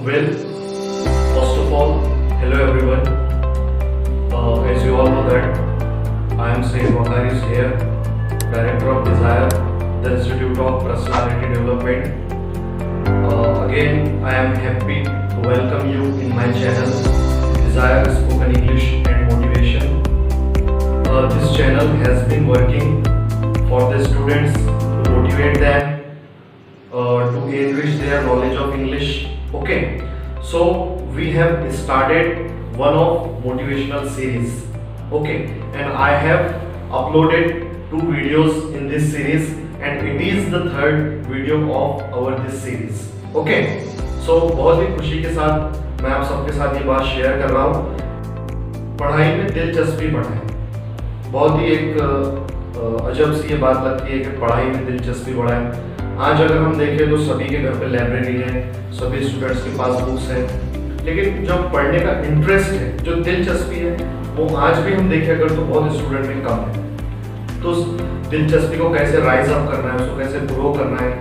Well, first of all, hello everyone. As you all know that I am Sayyid Wakari is here, Director of Desire, the Institute of Personality Development. Again, I am happy to welcome you in my channel, Desire Spoken English and Motivation. This channel has been working for the students to motivate them to enrich their knowledge of English. Okay, so we have started one of motivational series. Okay, and I have uploaded two videos in this series, and it is the third video of our this series. Okay, so बहुत ही खुशी के साथ मैं आप सबके साथ ये बात शेयर कर रहा हूँ, पढ़ाई में दिलचस्पी बढ़ाएं। बहुत ही एक अजब सी ये बात लगती है कि पढ़ाई में दिलचस्पी बढ़ाएं। आज अगर हम देखें तो सभी के घर पे लाइब्रेरी है, सभी स्टूडेंट्स के पास बुक्स हैं, लेकिन जो पढ़ने का इंटरेस्ट है, जो दिलचस्पी है, वो आज भी हम देखें अगर तो बहुत स्टूडेंट में कम है। तो उस दिलचस्पी को कैसे राइज अप करना है, उसको कैसे ग्रो करना है,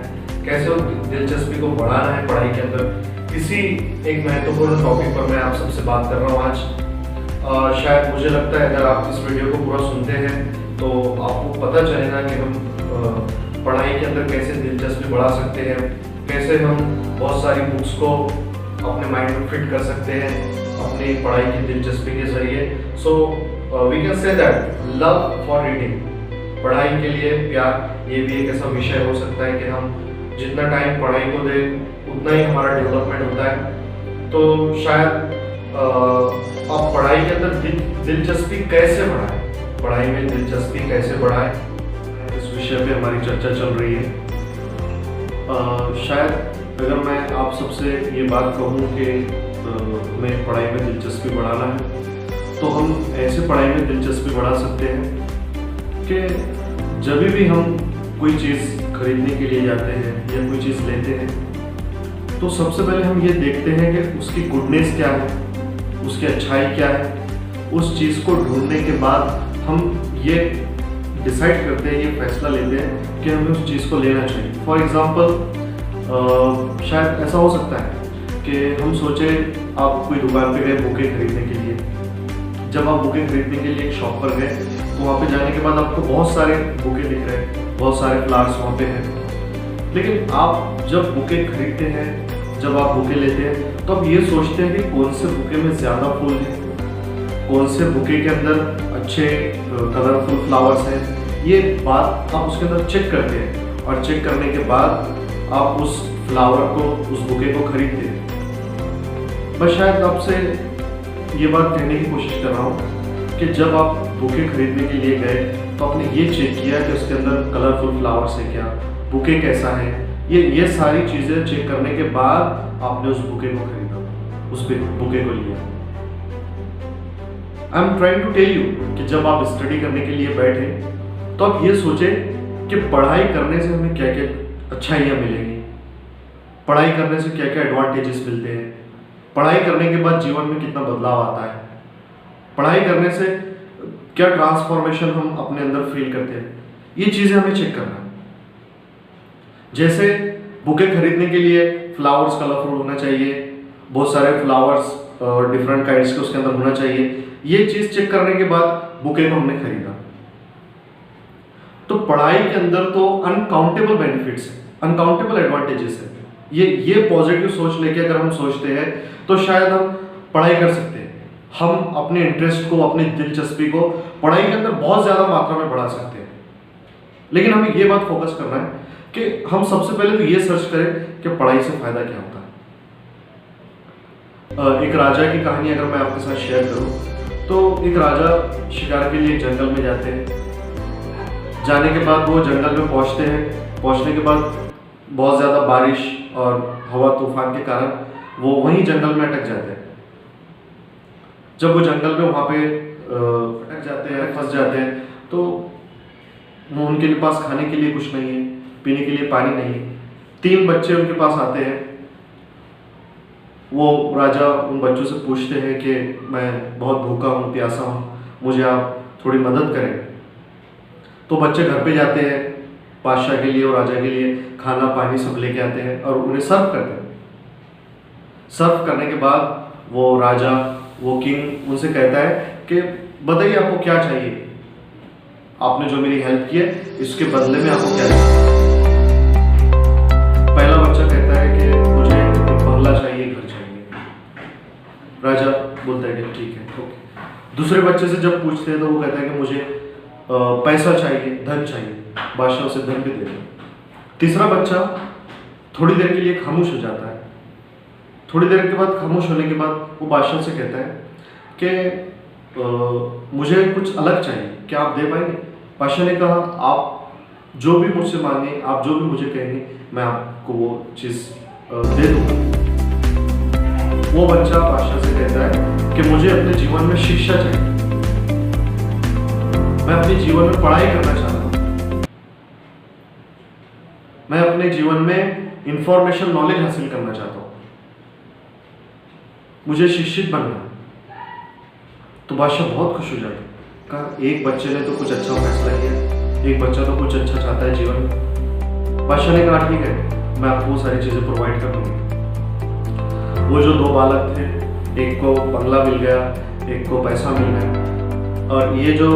कैसे उस दिलचस्पी को बढ़ाना है पढ़ाई के अंदर, इसी एक महत्वपूर्ण टॉपिक पर मैं आप सबसे बात कर रहा हूँ आज। शायद मुझे लगता है अगर आप इस वीडियो को पूरा सुनते हैं तो आपको पता चलेगा कि हम पढ़ाई के अंदर कैसे दिलचस्पी बढ़ा सकते हैं, कैसे हम बहुत सारी बुक्स को अपने माइंड में फिट कर सकते हैं अपनी पढ़ाई की दिलचस्पी के जरिए। So we can say that love for reading, पढ़ाई के लिए प्यार, ये भी एक ऐसा विषय हो सकता है कि हम जितना टाइम पढ़ाई को दें उतना ही हमारा डेवलपमेंट होता है। तो शायद आप पढ़ाई के अंदर दिलचस्पी कैसे बढ़ाएं, पढ़ाई में दिलचस्पी कैसे बढ़ाएं, इस विषय पे हमारी चर्चा चल रही है। शायद अगर मैं आप सबसे ये बात कहूँ कि हमें पढ़ाई में दिलचस्पी बढ़ाना है, तो हम ऐसे पढ़ाई में दिलचस्पी बढ़ा सकते हैं कि जब भी हम कोई चीज़ खरीदने के लिए जाते हैं या कोई चीज़ लेते हैं, तो सबसे पहले हम ये देखते हैं कि उसकी गुडनेस क्या है, उसकी अच्छाई क्या है। उस चीज़ को ढूंढने के बाद हम ये डिसाइड करते हैं, ये फैसला लेते हैं कि हमें उस चीज़ को लेना चाहिए। फॉर एग्ज़ाम्पल शायद ऐसा हो सकता है कि हम सोचें आप कोई दुकान पे गए बुके खरीदने के लिए। जब आप बुके खरीदने के लिए एक शॉप पर गए तो वहाँ पे जाने के बाद आपको बहुत सारे बुके दिख रहे हैं, बहुत सारे फ्लावर्स वहाँ पे हैं, लेकिन आप जब बुके खरीदते हैं, जब आप बुके लेते हैं, तो आप ये सोचते हैं कि कौन से बुके में ज़्यादा फूल हैं, कौन से बुके के अंदर अच्छे कलरफुल फ्लावर्स हैं। ये बात आप उसके अंदर चेक करते हैं, और चेक करने के बाद आप उस फ्लावर को, उस बुके को खरीदते हैं। बस शायद आपसे ये बात कहने की कोशिश कर रहा हूँ कि जब आप बुके खरीदने के लिए गए तो आपने ये चेक किया कि उसके अंदर कलरफुल फ्लावर्स है क्या, बुके कैसा है, ये सारी चीज़ें चेक करने के बाद आपने उस बुके को खरीदा, उस बुके को लिया। I am trying to tell you कि जब आप स्टडी करने के लिए बैठे तो आप ये सोचें कि पढ़ाई करने से हमें क्या क्या अच्छाइयाँ मिलेंगी, पढ़ाई करने से क्या क्या एडवांटेजेस मिलते हैं, पढ़ाई करने के बाद जीवन में कितना बदलाव आता है, पढ़ाई करने से क्या ट्रांसफॉर्मेशन हम अपने अंदर फील करते हैं। ये चीज़ें हमें चेक करना है। जैसे बुके खरीदने के लिए फ्लावर्स कलरफुल होना चाहिए, बहुत सारे फ्लावर्स डिफरेंट काइंड्स के उसके अंदर होना चाहिए। ये चीज़ चेक करने के बाद बुके को हमने खरीदा। तो पढ़ाई के अंदर तो अनकाउंटेबल बेनिफिट्स है, अनकाउंटेबल एडवांटेजेस है। ये पॉजिटिव सोच लेके अगर हम सोचते हैं तो शायद हम पढ़ाई कर सकते हैं, हम अपने इंटरेस्ट को, अपनी दिलचस्पी को पढ़ाई के अंदर बहुत ज़्यादा मात्रा में बढ़ा सकते हैं। लेकिन हमें ये बात फोकस करना है कि हम सबसे पहले तो ये सर्च करें कि पढ़ाई से फ़ायदा क्या होता है। एक राजा की कहानी अगर मैं आपके साथ शेयर करूँ तो एक राजा शिकार के लिए जंगल में जाते हैं। जाने के बाद वो जंगल में पहुँचते हैं, पहुँचने के बाद बहुत ज़्यादा बारिश और हवा तूफान के कारण वो वहीं जंगल में अटक जाते हैं। जब वो जंगल में वहाँ पे अटक जाते हैं, फंस जाते हैं, तो उनके पास खाने के लिए कुछ नहीं है, पीने के लिए पानी नहीं है। 3 बच्चे उनके पास आते हैं। वो राजा उन बच्चों से पूछते हैं कि मैं बहुत भूखा हूँ, प्यासा हूँ, मुझे आप थोड़ी मदद करें। तो बच्चे घर पे जाते हैं, बादशाह के लिए और राजा के लिए खाना पानी सब लेके आते हैं और उन्हें सर्व करते हैं। सर्व करने के बाद वो राजा, वो किंग उनसे कहता है कि बताइए आपको क्या चाहिए, आपने जो मेरी हेल्प की है इसके बदले में आपको क्या चाहिए। पहला बच्चा कहता है कि मुझे एक बंगला चाहिए, घर चाहिए। राजा बोलता है कि ठीक है, ओके। दूसरे बच्चे से जब पूछते हैं तो वो कहता है कि मुझे पैसा चाहिए, धन चाहिए, बादशाह उसे धन भी देता है। तीसरा बच्चा थोड़ी देर के लिए खामोश हो जाता है। थोड़ी देर के बाद खामोश होने के बाद वो बादशाह से कहता है कि मुझे कुछ अलग चाहिए, क्या आप दे पाएंगे? बादशाह ने कहा आप जो भी मुझसे मांगे, आप जो भी मुझे कहेंगे, मैं आपको वो चीज़ दे दूँगा। वो बच्चा बादशाह से कहता है कि मुझे अपने जीवन में शिक्षा चाहिए, मैं अपने जीवन में पढ़ाई करना चाहता हूँ, मैं अपने जीवन में इंफॉर्मेशन नॉलेज हासिल करना चाहता हूँ, मुझे शिक्षित बनना है। तो बादशाह बहुत खुश हो जाता है। कहा एक बच्चे ने तो कुछ अच्छा फैसला किया, एक बच्चा तो कुछ अच्छा चाहता है जीवन में। बादशाह ने कहा ठीक है, मैं आपको वो सारी चीज़ें प्रोवाइड कर दूंगी। वो जो दो बालक थे, एक को बंगला मिल गया, एक को पैसा मिल गया, और ये जो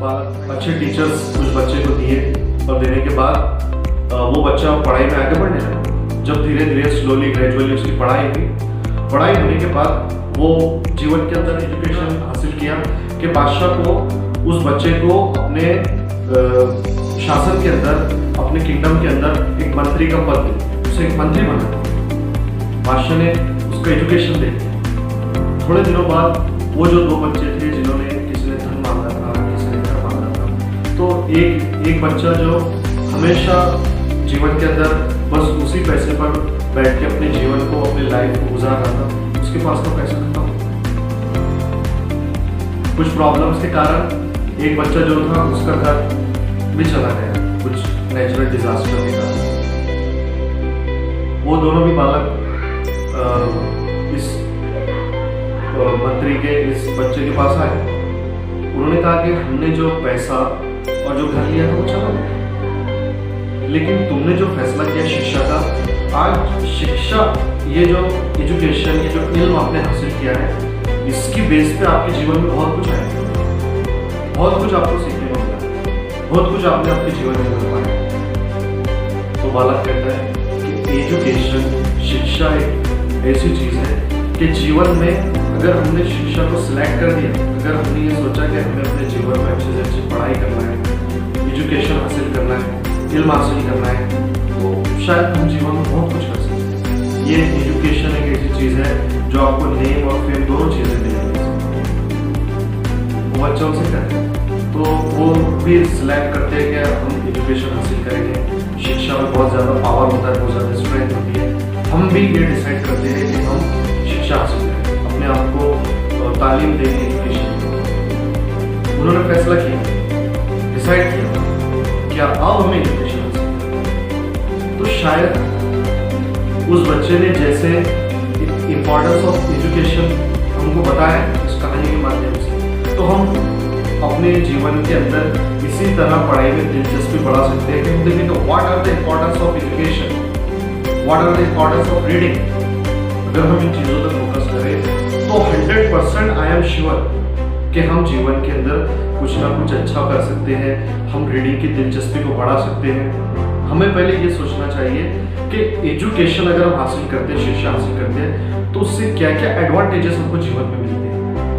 बालक अच्छे टीचर्स उस बच्चे को दिए, और देने के बाद वो बच्चा पढ़ाई में आगे बढ़ने लगा। जब धीरे धीरे स्लोली ग्रेजुअली उसकी पढ़ाई हुई, पढ़ाई होने के बाद वो जीवन के अंदर एजुकेशन हासिल किया कि बादशाह को उस बच्चे को अपने शासन के अंदर, अपने किंगडम के अंदर एक मंत्री का पद दे, उसे एक मंत्री बना। बादशाह ने उसको एजुकेशन दे दिया। थोड़े दिनों बाद वो जो दो बच्चे थे जिन्होंने, किसी ने धन मांगा था, किसी ने घर मांगा था, तो एक बच्चा जो हमेशा जीवन के अंदर बस उसी पैसे पर बैठ के अपने जीवन को, अपनी लाइफ को गुजार रहा था, उसके पास तो पैसा खत्म हो गया। कुछ प्रॉब्लम्स के कारण एक बच्चा जो था उसका घर भी चला गया, कुछ नेचुरल डिजास्टर के कारण। वो दोनों भी बालक इस मंत्री के, इस बच्चे के पास आए। उन्होंने कहा कि हमने जो पैसा और जो घर लिया था वो चला गया, लेकिन तुमने जो फैसला किया शिक्षा का, आज शिक्षा, ये जो एजुकेशन, ये जो इल्म आपने हासिल किया है, इसकी बेस पे आपके जीवन में बहुत कुछ आएगा, बहुत कुछ आपको सीखने को मिला, बहुत कुछ आपने अपने जीवन में कर पाया। तो बालक कहता है कि एजुकेशन, शिक्षा एक ऐसी चीज़ है कि जीवन में अगर हमने शिक्षा को सिलेक्ट कर दिया, अगर हमने ये सोचा कि हमें अपने जीवन में अच्छे से अच्छी पढ़ाई करना है, एजुकेशन हासिल करना है, इल्म हासिल करना है, तो शायद हम जीवन में बहुत कुछ कर सकते हैं। ये एजुकेशन एक ऐसी चीज़ है जो आपको नेम और फेम दोनों चीज़ें देगी। वो बच्चा उनसे कहते हैं, तो वो भी सिलेक्ट करते हैं कि हम एजुकेशन हासिल करेंगे। शिक्षा में बहुत ज़्यादा पावर होता है, बहुत ज़्यादा स्ट्रेंथ होती है। हम भी ये डिसाइड करते हैं कि हम शिक्षा हासिल करें, अपने आप को तालीम देंगे, एजुकेशन। उन्होंने फैसला किया, डिसाइड किया क्या अब हमें एजुकेशन हासिल करें। तो शायद उस बच्चे ने जैसे इम्पोर्टेंस ऑफ एजुकेशन हमको बताया इस कहानी के माध्यम से, तो हम अपने जीवन के अंदर इसी तरह पढ़ाई में दिलचस्पी बढ़ा सकते हैं कि हम देखें तो what are the importance of education, what are the importance of reading. अगर हम इन चीज़ों पर फोकस करें तो 100% आई एम श्योर कि हम जीवन के अंदर कुछ ना कुछ अच्छा कर सकते हैं, हम रीडिंग की दिलचस्पी को बढ़ा सकते हैं। हमें पहले ये सोचना चाहिए कि एजुकेशन अगर हम हासिल करते हैं, शिक्षा हासिल करते हैं, तो उससे क्या क्या एडवांटेजेस हमको जीवन में मिलते हैं।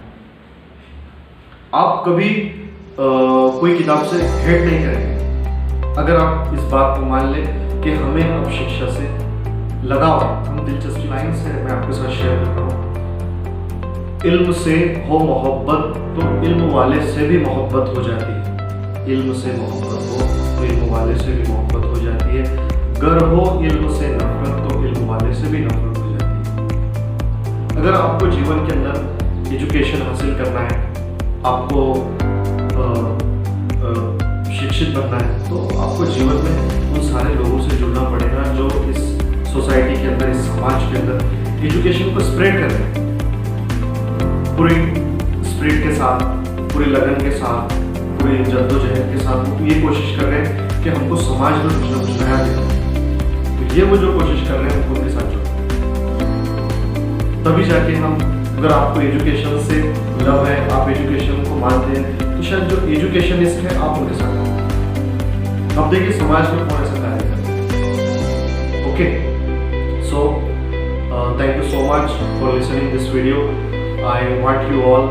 आप कभी कोई किताब से हेट नहीं करेंगे अगर आप इस बात को मान लें कि हमें अब शिक्षा से लगाव है। हम दिलचस्पी लाइन से मैं आपके साथ शेयर करता हूँ। इल्म से हो मोहब्बत तो इल्म वाले से भी मोहब्बत हो जाती है। इल्म से मोहब्बत हो तो इल्म वाले से भी मोहब्बत हो जाती है। गर हो इल्म से नफरत तो इल्म वाले से भी नफरत हो जाती है। अगर आपको जीवन के अंदर एजुकेशन हासिल करना है, आपको शिक्षित बनना है, तो आपको जीवन में उन सारे लोगों से जुड़ना पड़ेगा जो इस सोसाइटी के अंदर, इस समाज के अंदर एजुकेशन को स्प्रेड कर रहे हैं। पूरी स्पिरिट के साथ, पूरी लगन के साथ, पूरी जद्दोजहद के साथ वो ये कोशिश कर रहे हैं कि हमको समाज में कुछ ना कुछ नया देना। तो ये वो जो कोशिश कर रहे हैं उनको उनके साथ जुड़ना। तभी जाके हम, अगर आपको एजुकेशन से लव है, आप एजुकेशन को मानते हैं, तो शायद जो एजुकेशनिस्ट है आप उनके साथ हैं। अब देखिए समाज में कौन ऐसा कार्य करता है। Okay, so thank you so much for listening this video. I want you all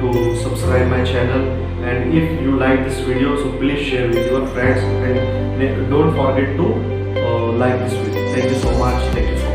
to subscribe my channel, and if you like this video, so please share with your friends, and don't forget to like this video. Thank you so much. Thank you so much.